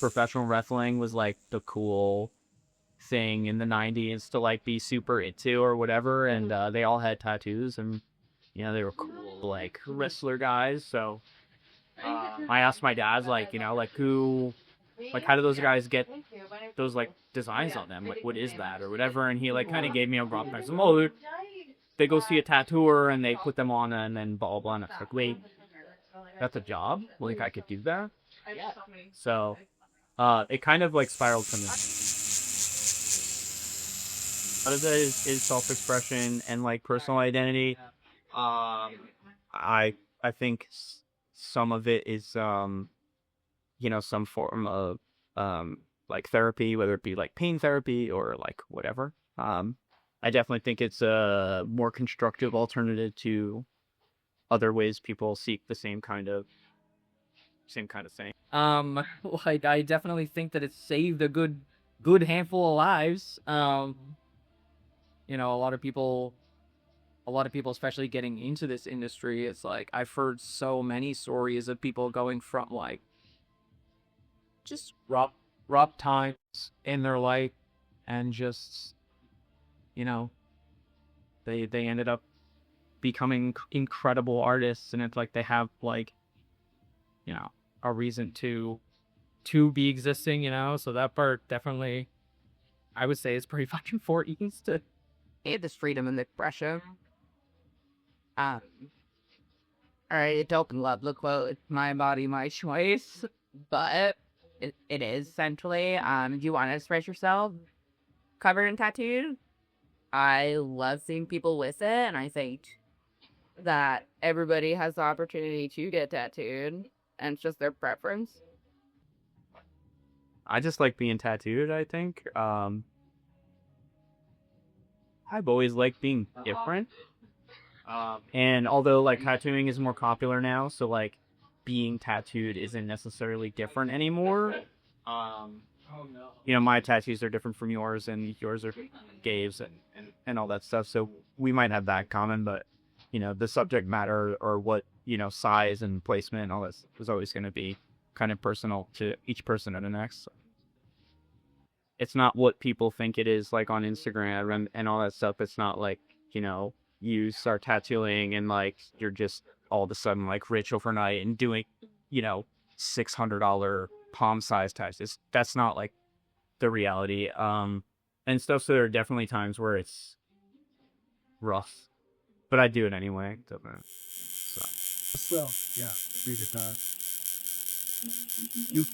professional wrestling was like the cool thing in the 90s to like be super into or whatever, and they all had tattoos, and they were cool like wrestler guys. So I asked my dad, like, like who, like, how do those guys get those like designs on them, like what is that or whatever, and he like kind of gave me a rough estimate. Oh, they go see a tattooer and they put them on and then blah blah blah, and it's like, wait, that's a job, like I could do that. So it kind of like spiraled from there. A lot of that is self-expression and like personal identity. I think some of it is some form of like therapy, whether it be like pain therapy or like whatever. I definitely think it's a more constructive alternative to other ways people seek the same kind of thing. Like I definitely think that it's saved a good handful of lives. A lot of people, especially getting into this industry, it's like I've heard so many stories of people going from like just rough times in their life, and just they ended up becoming incredible artists, and it's like they have like a reason to be existing, so that part definitely I would say is pretty fucking important to this freedom and expression. All right, don't love the quote, "It's my body, my choice," but it is essentially, if you want to express yourself covered in tattooed, I love seeing people with it, and I think that everybody has the opportunity to get tattooed, and it's just their preference. I just like being tattooed, I think. I've always liked being different. And although like tattooing is more popular now, so like being tattooed isn't necessarily different anymore. My tattoos are different from yours, and yours are Gabe's, and all that stuff. So we might have that common, but the subject matter or what size and placement and all this is always going to be kind of personal to each person and the next. So it's not what people think it is, like on Instagram and all that stuff. It's not like you start tattooing and like you're just all of a sudden like rich overnight and doing $600 palm size tattoos. That's not like the reality and stuff. So there are definitely times where it's rough, but I do it anyway. Well, yeah, read it. You